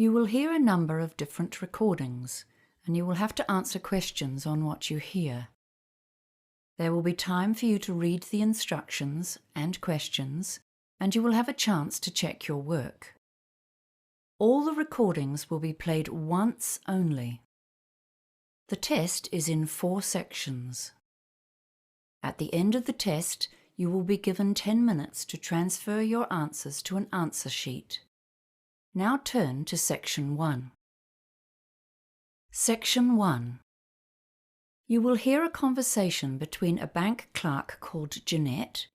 You will hear a number of different recordings, and you will have to answer questions on what you hear. There will be time for you to read the instructions and questions, and you will have a chance to check your work. All the recordings will be played once only. The test is in 4 sections. At the end of the test, you will be given 10 minutes to transfer your answers to an answer sheet. Now turn to Section 1. Section 1. You will hear a conversation between a bank clerk called Jeanette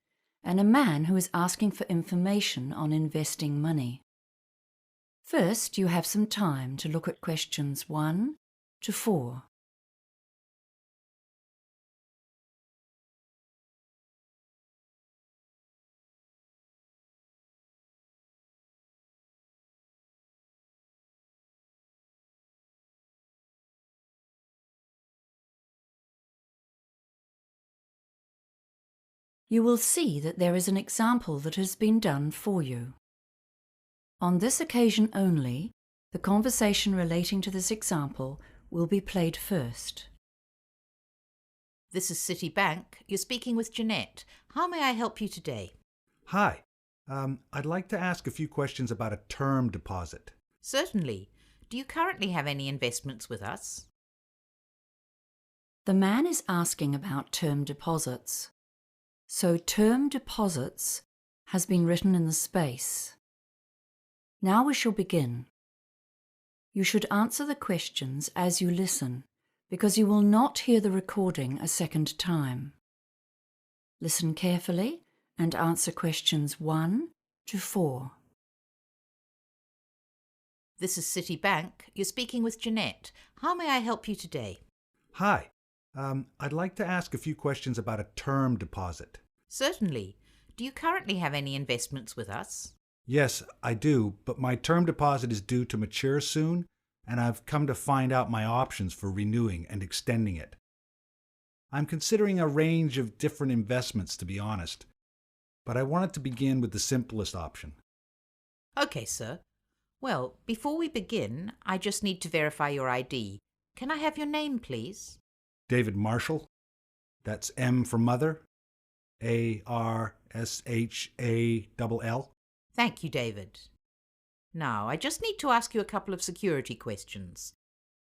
and a man who is asking for information on investing money. First, you have some time to look at questions 1 to 4. You will see that there is an example that has been done for you. On this occasion only, the conversation relating to this example will be played first. This is Citibank. You're speaking with Jeanette. How may I help you today? Hi. I'd like to ask a few questions about a term deposit. Certainly. Do you currently have any investments with us? The man is asking about term deposits. So term deposits has been written in the space. Now we shall begin. You should answer the questions as you listen, because you will not hear the recording a second time. Listen carefully and answer questions 1 to 4. This is Citibank. You're speaking with Jeanette. How may I help you today? Hi. I'd like to ask a few questions about a term deposit. Certainly. Do you currently have any investments with us? Yes, I do, but my term deposit is due to mature soon, and I've come to find out my options for renewing and extending it. I'm considering a range of different investments, to be honest, but I wanted to begin with the simplest option. Okay, sir. Well, before we begin, I just need to verify your ID. Can I have your name, please? David Marshall. That's M for mother. ARSHALL. Thank you, David. Now, I just need to ask you a couple of security questions.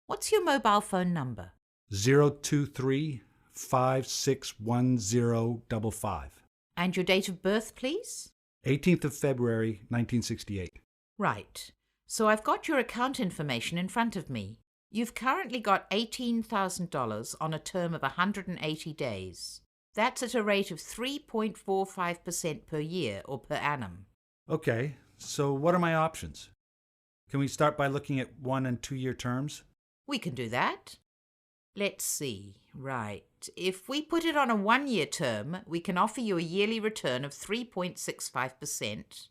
What's your mobile phone number? 023-561055. And your date of birth, please? 18th of February, 1968. Right. So I've got your account information in front of me. You've currently got $18,000 on a term of 180 days. That's at a rate of 3.45% per year or per annum. Okay, so what are my options? Can we start by looking at 1 and 2 year terms? We can do that. Let's see. Right. If we put it on a 1-year term, we can offer you a yearly return of 3.65%.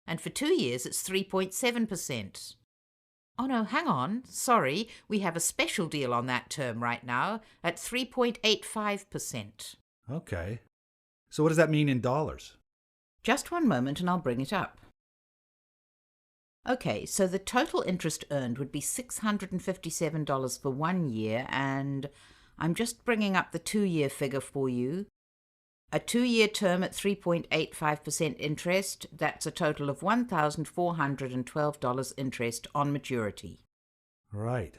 And for 2 years, it's 3.7%. Oh no, hang on. Sorry, we have a special deal on that term right now at 3.85%. Okay. So what does that mean in dollars? Just one moment and I'll bring it up. Okay, so the total interest earned would be $657 for 1 year, and I'm just bringing up the 2-year figure for you. A 2-year term at 3.85% interest, that's a total of $1,412 interest on maturity. Right.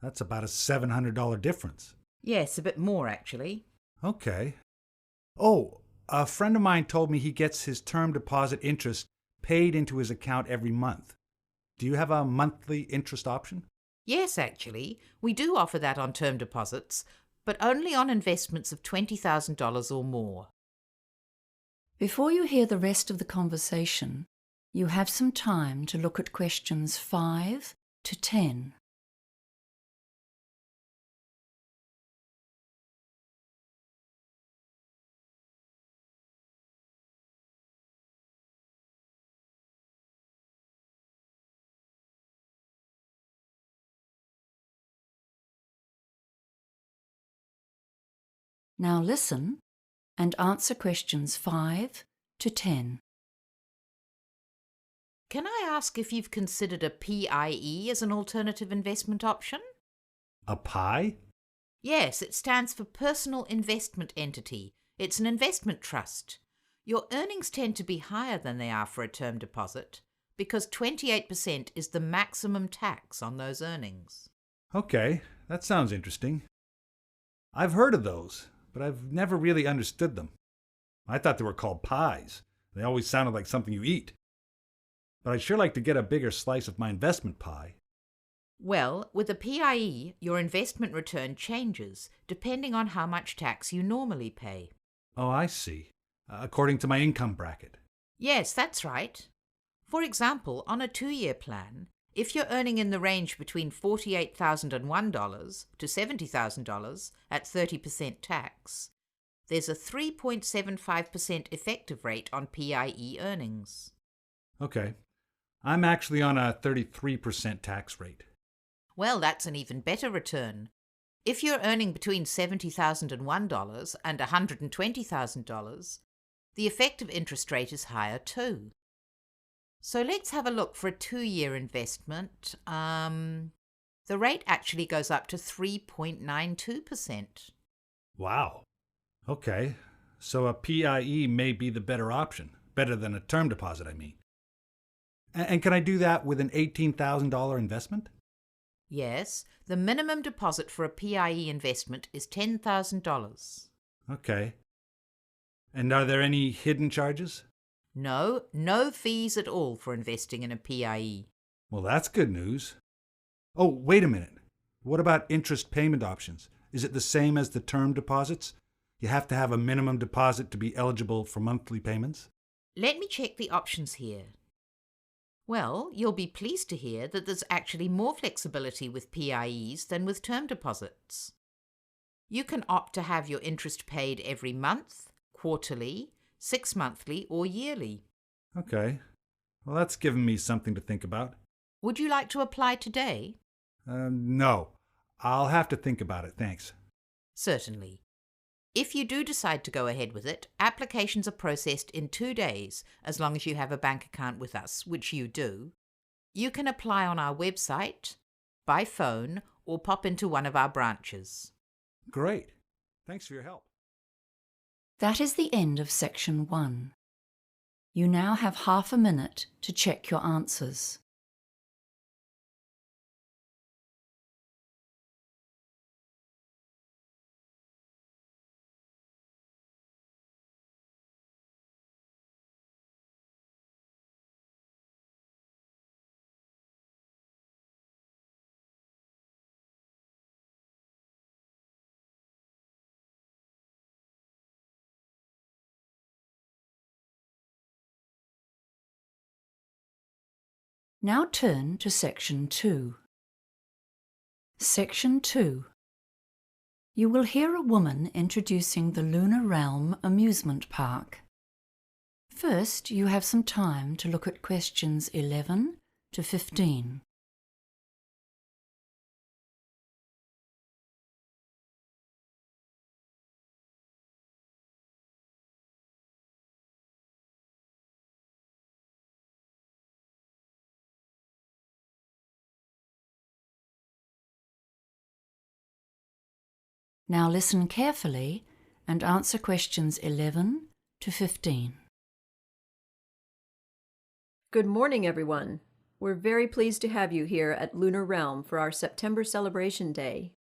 That's about a $700 difference. Yes, a bit more actually. Okay. Oh, a friend of mine told me he gets his term deposit interest paid into his account every month. Do you have a monthly interest option? Yes, actually. We do offer that on term deposits, but only on investments of $20,000 or more. Before you hear the rest of the conversation, you have some time to look at questions 5 to 10. Now listen and answer questions 5 to 10. Can I ask if you've considered a PIE as an alternative investment option? A pie? Yes, it stands for Personal Investment Entity. It's an investment trust. Your earnings tend to be higher than they are for a term deposit because 28% is the maximum tax on those earnings. Okay, that sounds interesting. I've heard of those, but I've never really understood them. I thought they were called pies. They always sounded like something you eat. But I'd sure like to get a bigger slice of my investment pie. Well, with a PIE, your investment return changes depending on how much tax you normally pay. Oh, I see. According to my income bracket. Yes, that's right. For example, on a 2-year plan, if you're earning in the range between $48,001 to $70,000 at 30% tax, there's a 3.75% effective rate on PIE earnings. Okay. I'm actually on a 33% tax rate. Well, that's an even better return. If you're earning between $70,001 and $120,000, the effective interest rate is higher too. So let's have a look for a 2-year investment. The rate actually goes up to 3.92%. Wow. Okay. So a PIE may be the better option. Better than a term deposit, I mean. And can I do that with an $18,000 investment? Yes, the minimum deposit for a PIE investment is $10,000. Okay. And are there any hidden charges? No fees at all for investing in a PIE. Well, that's good news. Oh, wait a minute. What about interest payment options? Is it the same as the term deposits? You have to have a minimum deposit to be eligible for monthly payments? Let me check the options here. Well, you'll be pleased to hear that there's actually more flexibility with PIEs than with term deposits. You can opt to have your interest paid every month, quarterly, 6-monthly, or yearly. Okay. Well, that's given me something to think about. Would you like to apply today? No. I'll have to think about it, thanks. Certainly. If you do decide to go ahead with it, applications are processed in 2 days, as long as you have a bank account with us, which you do. You can apply on our website, by phone, or pop into one of our branches. Great. Thanks for your help. That is the end of section 1. You now have half a minute to check your answers. Now turn to section 2. Section 2. You will hear a woman introducing the Lunar Realm amusement park. First, you have some time to look at questions 11 to 15. Now listen carefully and answer questions 11 to 15. Good morning, everyone. We're very pleased to have you here at Lunar Realm for our September Celebration Day.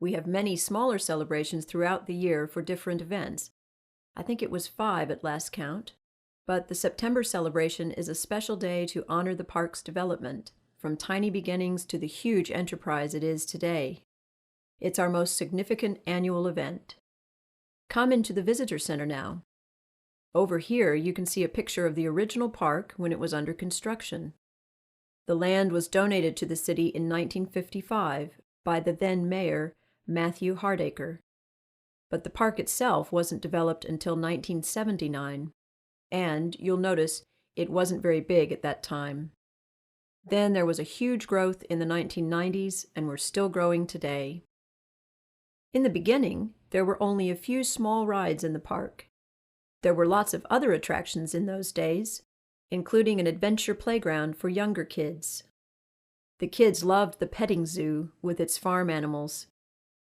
We have many smaller celebrations throughout the year for different events. I think it was 5 at last count. But the September celebration is a special day to honor the park's development, from tiny beginnings to the huge enterprise it is today. It's our most significant annual event. Come into the visitor center now. Over here, you can see a picture of the original park when it was under construction. The land was donated to the city in 1955 by the then mayor, Matthew Hardacre. But the park itself wasn't developed until 1979, and you'll notice it wasn't very big at that time. Then there was a huge growth in the 1990s, and we're still growing today. In the beginning, there were only a few small rides in the park. There were lots of other attractions in those days. including an adventure playground for younger kids. The kids loved the petting zoo with its farm animals,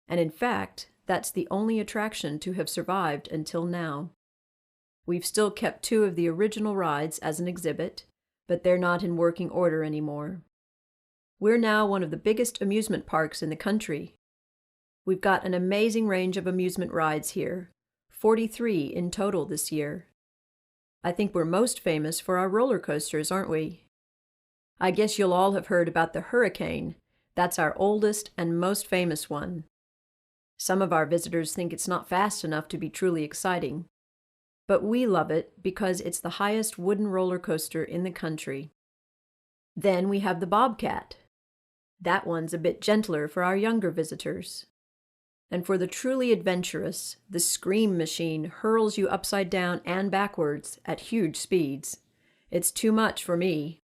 and in fact, that's the only attraction to have survived until now. We've still kept 2 of the original rides as an exhibit, but they're not in working order anymore. We're now one of the biggest amusement parks in the country. We've got an amazing range of amusement rides here, 43 in total this year. I think we're most famous for our roller coasters, aren't we? I guess you'll all have heard about the Hurricane. That's our oldest and most famous one. Some of our visitors think it's not fast enough to be truly exciting, but we love it because it's the highest wooden roller coaster in the country. Then we have the Bobcat. That one's a bit gentler for our younger visitors. And for the truly adventurous, the Scream Machine hurls you upside down and backwards at huge speeds. It's too much for me.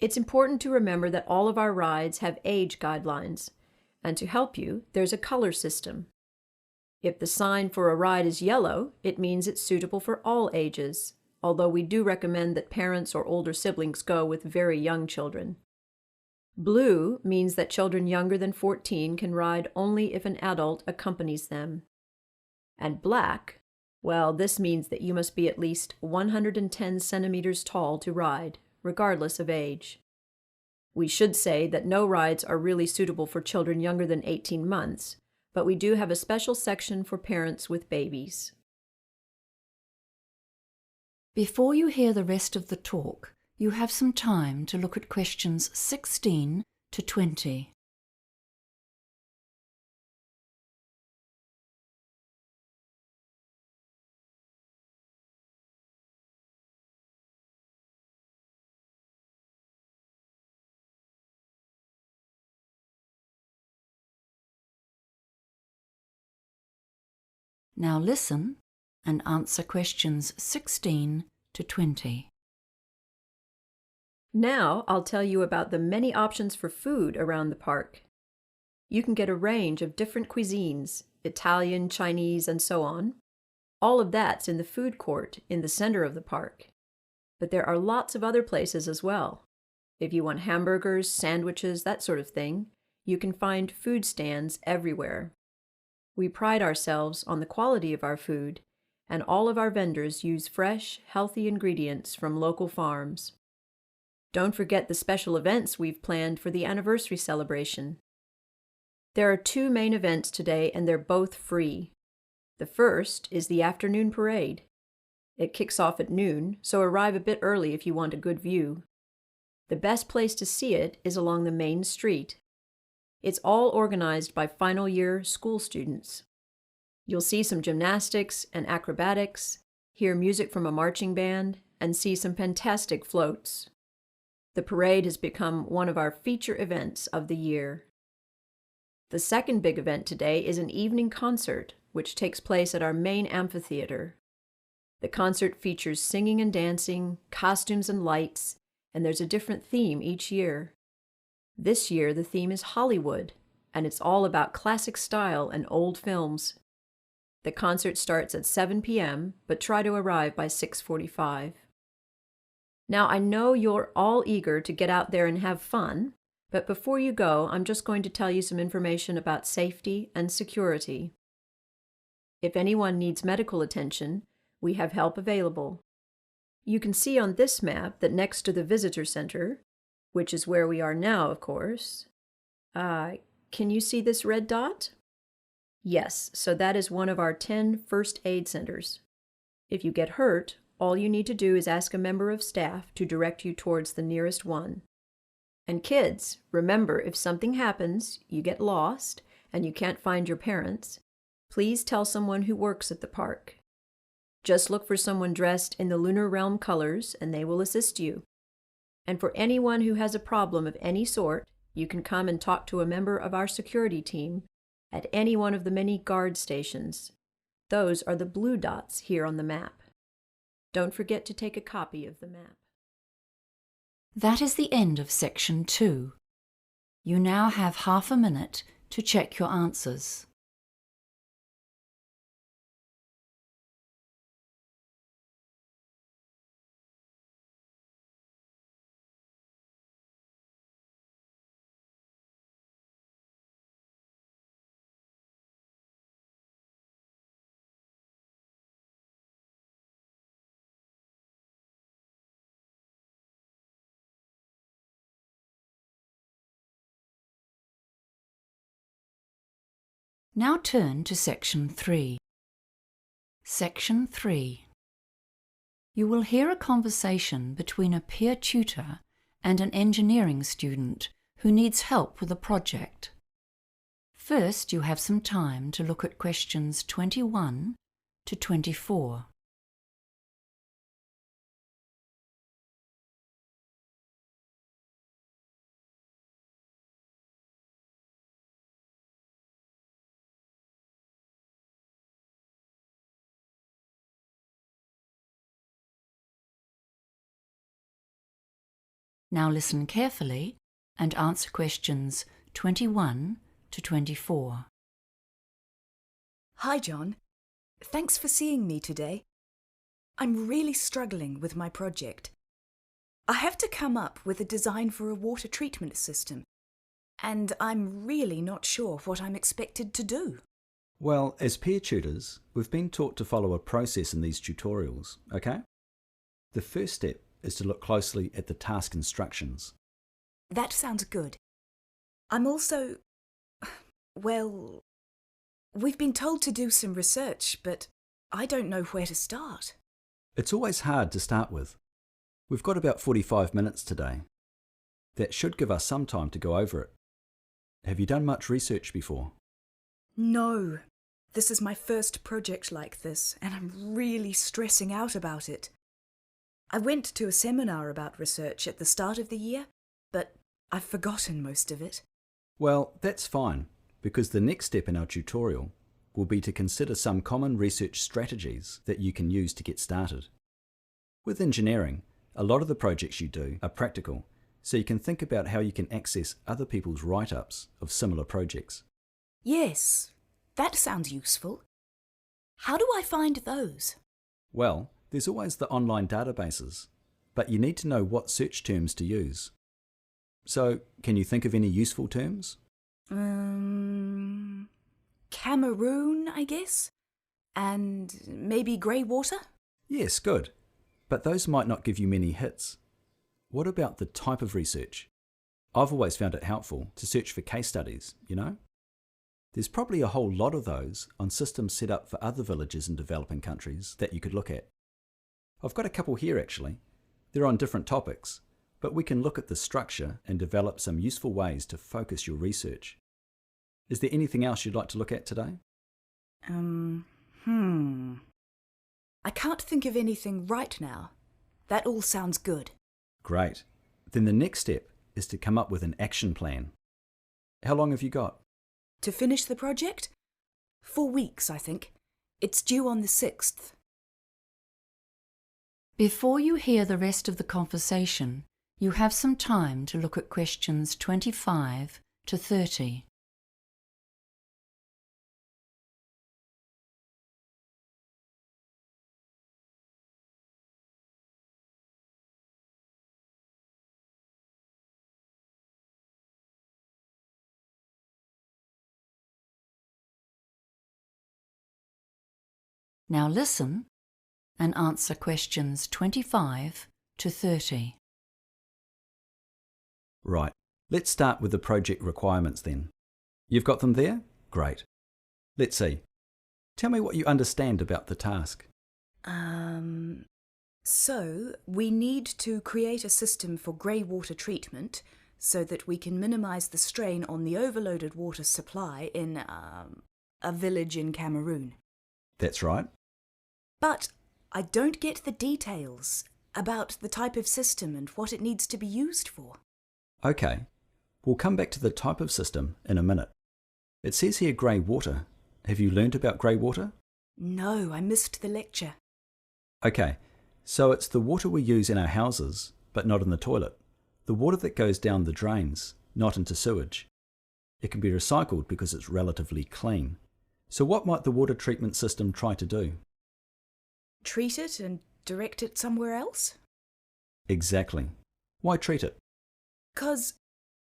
It's important to remember that all of our rides have age guidelines, and to help you, there's a color system. If the sign for a ride is yellow, it means it's suitable for all ages, although we do recommend that parents or older siblings go with very young children. Blue means that children younger than 14 can ride only if an adult accompanies them. And black, well, this means that you must be at least 110 centimeters tall to ride, regardless of age. We should say that no rides are really suitable for children younger than 18 months, but we do have a special section for parents with babies. Before you hear the rest of the talk, you have some time to look at questions 16 to 20. Now listen and answer questions 16 to 20. Now I'll tell you about the many options for food around the park. You can get a range of different cuisines, Italian, Chinese, and so on. All of that's in the food court in the center of the park. But there are lots of other places as well. If you want hamburgers, sandwiches, that sort of thing, you can find food stands everywhere. We pride ourselves on the quality of our food, and all of our vendors use fresh, healthy ingredients from local farms. Don't forget the special events we've planned for the anniversary celebration. There are 2 main events today, and they're both free. The first is the afternoon parade. It kicks off at noon, so arrive a bit early if you want a good view. The best place to see it is along the main street. It's all organized by final year school students. You'll see some gymnastics and acrobatics, hear music from a marching band, and see some fantastic floats. The parade has become one of our feature events of the year. The second big event today is an evening concert, which takes place at our main amphitheater. The concert features singing and dancing, costumes and lights, and there's a different theme each year. This year, the theme is Hollywood, and it's all about classic style and old films. The concert starts at 7 p.m., but try to arrive by 6:45. Now, I know you're all eager to get out there and have fun, but before you go, I'm just going to tell you some information about safety and security. If anyone needs medical attention, we have help available. You can see on this map that next to the visitor center, which is where we are now, of course. Can you see this red dot? Yes, so that is one of our 10 first aid centers. If you get hurt, all you need to do is ask a member of staff to direct you towards the nearest one. And kids, remember, if something happens, you get lost, and you can't find your parents, please tell someone who works at the park. Just look for someone dressed in the Lunar Realm colors, and they will assist you. And for anyone who has a problem of any sort, you can come and talk to a member of our security team at any one of the many guard stations. Those are the blue dots here on the map. Don't forget to take a copy of the map. That is the end of section 2. You now have half a minute to check your answers. Now turn to Section 3. Section 3. You will hear a conversation between a peer tutor and an engineering student who needs help with a project. First, you have some time to look at questions 21 to 24. Now listen carefully and answer questions 21 to 24. Hi, John. Thanks for seeing me today. I'm really struggling with my project. I have to come up with a design for a water treatment system, and I'm really not sure what I'm expected to do. Well, as peer tutors, we've been taught to follow a process in these tutorials, okay? The first step is to look closely at the task instructions. That sounds good. I'm also... well, we've been told to do some research, but I don't know where to start. It's always hard to start with. We've got about 45 minutes today. That should give us some time to go over it. Have you done much research before? No. This is my first project like this, and I'm really stressing out about it. I went to a seminar about research at the start of the year, but I've forgotten most of it. Well, that's fine, because the next step in our tutorial will be to consider some common research strategies that you can use to get started. With engineering, a lot of the projects you do are practical, so you can think about how you can access other people's write-ups of similar projects. Yes, that sounds useful. How do I find those? Well, there's always the online databases, but you need to know what search terms to use. So, can you think of any useful terms? Cameroon, I guess? And maybe grey water? Yes, good. But those might not give you many hits. What about the type of research? I've always found it helpful to search for case studies, you know? There's probably a whole lot of those on systems set up for other villages in developing countries that you could look at. I've got a couple here actually. They're on different topics, but we can look at the structure and develop some useful ways to focus your research. Is there anything else you'd like to look at today? I can't think of anything right now. That all sounds good. Great. Then the next step is to come up with an action plan. How long have you got? To finish the project? 4 weeks, I think. It's due on the 6th. Before you hear the rest of the conversation, you have some time to look at questions 25 to 30. Now listen and answer questions 25 to 30. Right. Let's start with the project requirements then. You've got them there? Great. Let's see. Tell me what you understand about the task. So we need to create a system for grey water treatment so that we can minimise the strain on the overloaded water supply in a village in Cameroon. That's right. But I don't get the details about the type of system and what it needs to be used for. Okay. We'll come back to the type of system in a minute. It says here grey water. Have you learnt about grey water? No, I missed the lecture. Okay. So it's the water we use in our houses, but not in the toilet. The water that goes down the drains, not into sewage. It can be recycled because it's relatively clean. So what might the water treatment system try to do? Treat it and direct it somewhere else? Exactly. Why treat it? 'Cause...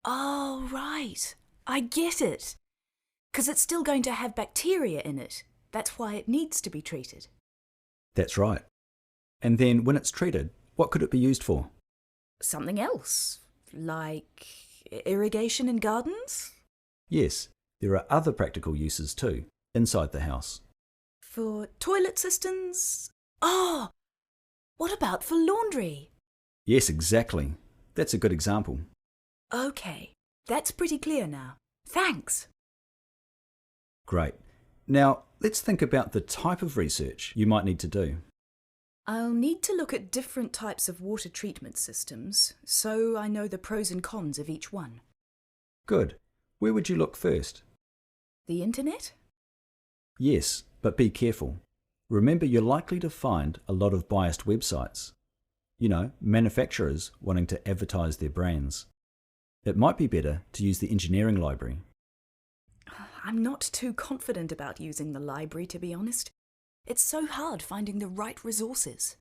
oh, right. I get it. 'Cause it's still going to have bacteria in it. That's why it needs to be treated. That's right. And then when it's treated, what could it be used for? Something else, like irrigation in gardens? Yes, There are other practical uses too, inside the house. For toilet systems? Oh, what about for laundry? Yes, exactly. That's a good example. Okay, that's pretty clear now. Thanks. Great. Now, let's think about the type of research you might need to do. I'll need to look at different types of water treatment systems, so I know the pros and cons of each one. Good. Where would you look first? The internet? Yes, but be careful. Remember, you're likely to find a lot of biased websites. You know, manufacturers wanting to advertise their brands. It might be better to use the engineering library. I'm not too confident about using the library, to be honest. It's so hard finding the right resources.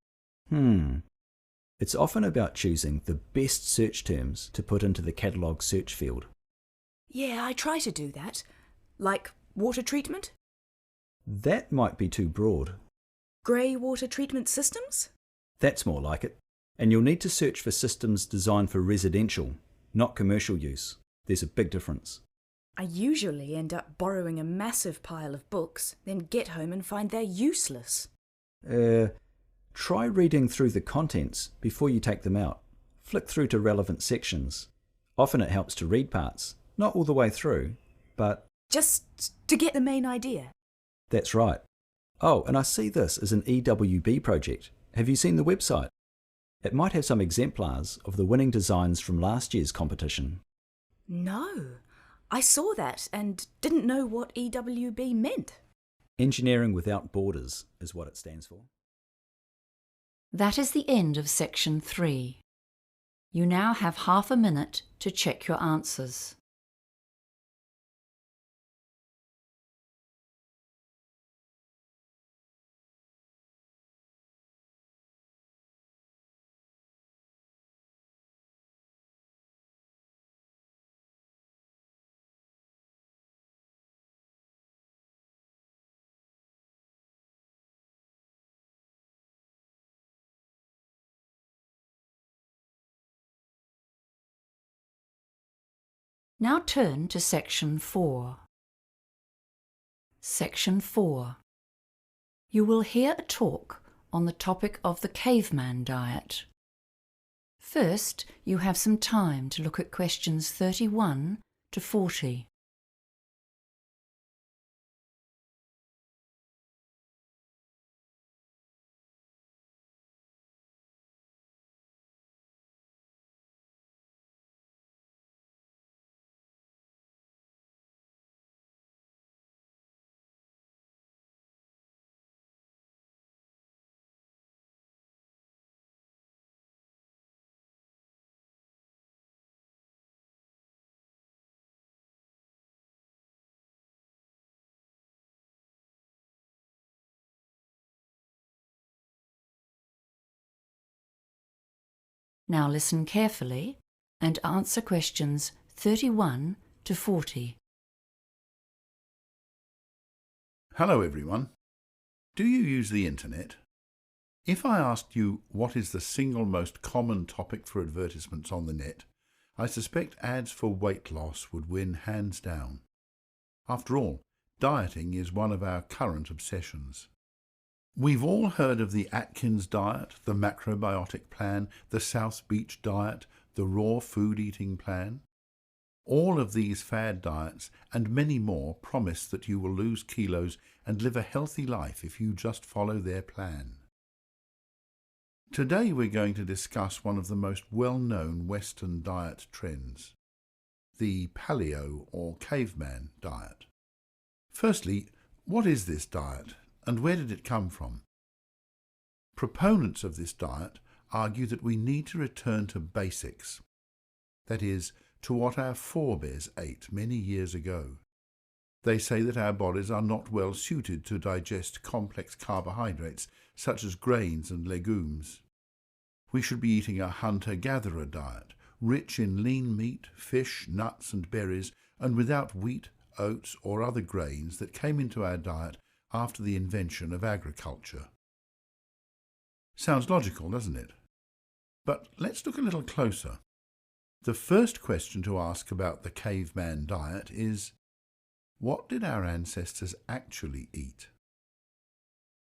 It's often about choosing the best search terms to put into the catalogue search field. Yeah, I try to do that. Like water treatment? That might be too broad. Grey water treatment systems? That's more like it. And you'll need to search for systems designed for residential, not commercial use. There's a big difference. I usually end up borrowing a massive pile of books, then get home and find they're useless. Try reading through the contents before you take them out. Flick through to relevant sections. Often it helps to read parts, not all the way through, but... Just to get the main idea. That's right. Oh, and I see this as an EWB project. Have you seen the website? It might have some exemplars of the winning designs from last year's competition. No, I saw that and didn't know what EWB meant. Engineering Without Borders is what it stands for. That is the end of section 3. You now have half a minute to check your answers. Now turn to section 4. Section 4. You will hear a talk on the topic of the caveman diet. First, you have some time to look at questions 31 to 40. Now listen carefully and answer questions 31 to 40. Hello everyone. Do you use the internet? If I asked you what is the single most common topic for advertisements on the net, I suspect ads for weight loss would win hands down. After all, dieting is one of our current obsessions. We've all heard of the Atkins diet, the macrobiotic plan, the South Beach diet, the raw food eating plan. All of these fad diets and many more promise that you will lose kilos and live a healthy life if you just follow their plan. Today we're going to discuss one of the most well-known Western diet trends, the paleo or caveman diet. Firstly, what is this diet and where did it come from? Proponents of this diet argue that we need to return to basics, that is, to what our forebears ate many years ago. They say that our bodies are not well suited to digest complex carbohydrates such as grains and legumes. We should be eating a hunter-gatherer diet, rich in lean meat, fish, nuts and berries, and without wheat, oats or other grains that came into our diet after the invention of agriculture. Sounds logical, doesn't it? But let's look a little closer. The first question to ask about the caveman diet is, What did our ancestors actually eat?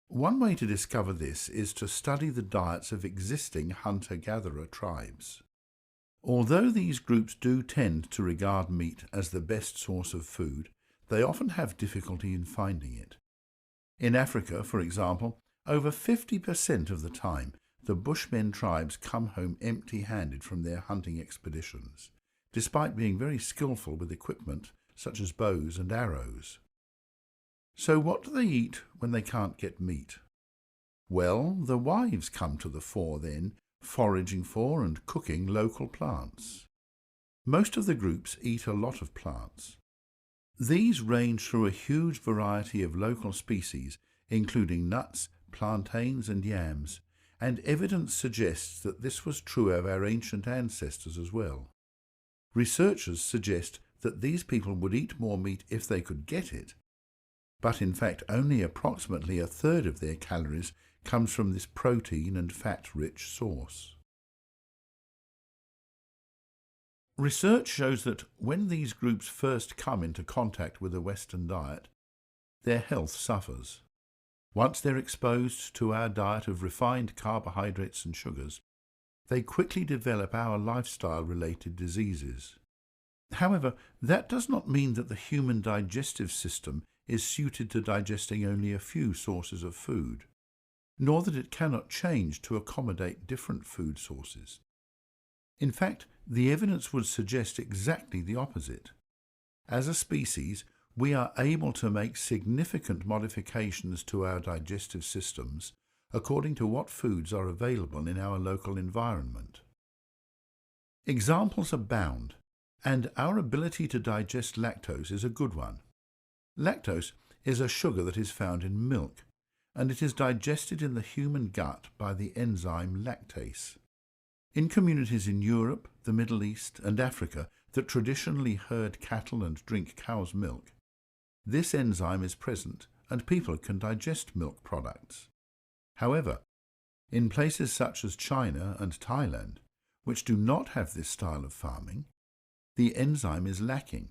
One way to discover this is to study the diets of existing hunter-gatherer tribes. Although these groups do tend to regard meat as the best source of food, they often have difficulty in finding it. In Africa, for example, over 50% of the time, the Bushmen tribes come home empty-handed from their hunting expeditions, despite being very skillful with equipment such as bows and arrows. So what do they eat when they can't get meat? Well, the wives come to the fore then, foraging for and cooking local plants. Most of the groups eat a lot of plants. These range through a huge variety of local species, including nuts, plantains and yams, and evidence suggests that this was true of our ancient ancestors as well. Researchers suggest that these people would eat more meat if they could get it, but in fact only approximately a third of their calories comes from this protein and fat-rich source. Research shows that when these groups first come into contact with a Western diet, their health suffers. Once they're exposed to our diet of refined carbohydrates and sugars, they quickly develop our lifestyle-related diseases. However, that does not mean that the human digestive system is suited to digesting only a few sources of food, nor that it cannot change to accommodate different food sources. In fact, the evidence would suggest exactly the opposite. As a species, we are able to make significant modifications to our digestive systems according to what foods are available in our local environment. Examples abound, and our ability to digest lactose is a good one. Lactose is a sugar that is found in milk, and it is digested in the human gut by the enzyme lactase. In communities in Europe, the Middle East and Africa that traditionally herd cattle and drink cow's milk, this enzyme is present and people can digest milk products. However, in places such as China and Thailand, which do not have this style of farming, the enzyme is lacking,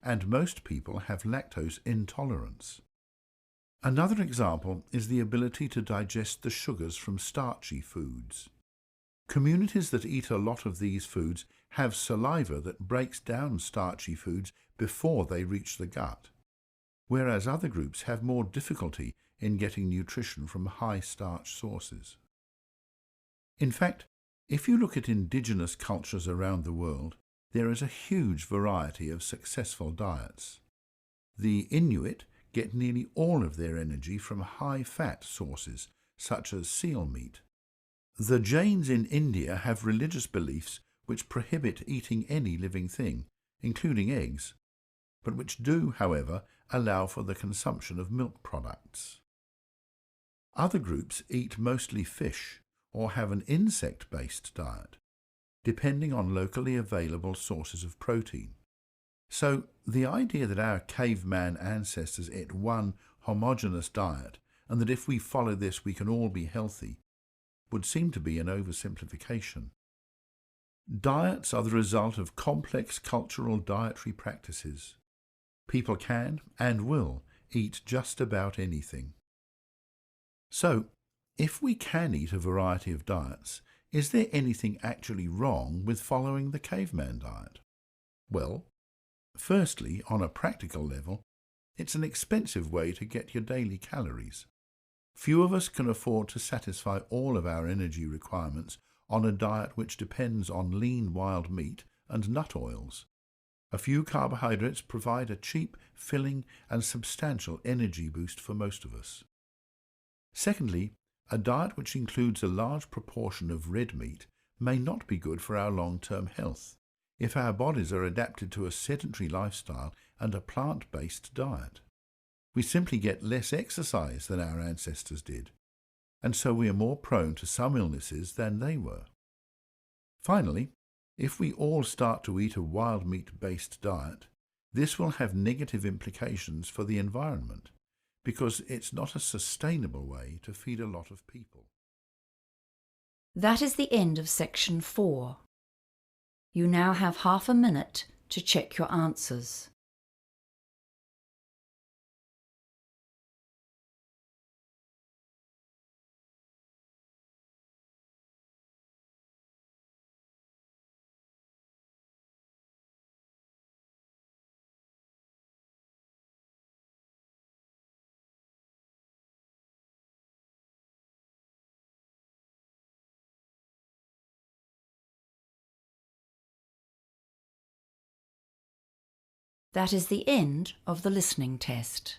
and most people have lactose intolerance. Another example is the ability to digest the sugars from starchy foods. Communities that eat a lot of these foods have saliva that breaks down starchy foods before they reach the gut, whereas other groups have more difficulty in getting nutrition from high-starch sources. In fact, if you look at indigenous cultures around the world, there is a huge variety of successful diets. The Inuit get nearly all of their energy from high-fat sources, such as seal meat. The Jains in India have religious beliefs which prohibit eating any living thing, including eggs, but which do, however, allow for the consumption of milk products. Other groups eat mostly fish or have an insect-based diet, depending on locally available sources of protein. So the idea that our caveman ancestors ate one homogeneous diet and that if we follow this we can all be healthy would seem to be an oversimplification. Diets are the result of complex cultural dietary practices. People can and will eat just about anything. So, if we can eat a variety of diets, is there anything actually wrong with following the caveman diet? Well, firstly, on a practical level, it's an expensive way to get your daily calories. Few of us can afford to satisfy all of our energy requirements on a diet which depends on lean wild meat and nut oils. A few carbohydrates provide a cheap, filling and substantial energy boost for most of us. Secondly, a diet which includes a large proportion of red meat may not be good for our long-term health if our bodies are adapted to a sedentary lifestyle and a plant-based diet. We simply get less exercise than our ancestors did, and so we are more prone to some illnesses than they were. Finally, if we all start to eat a wild meat-based diet, this will have negative implications for the environment, because it's not a sustainable way to feed a lot of people. That is the end of section 4. You now have half a minute to check your answers. That is the end of the listening test.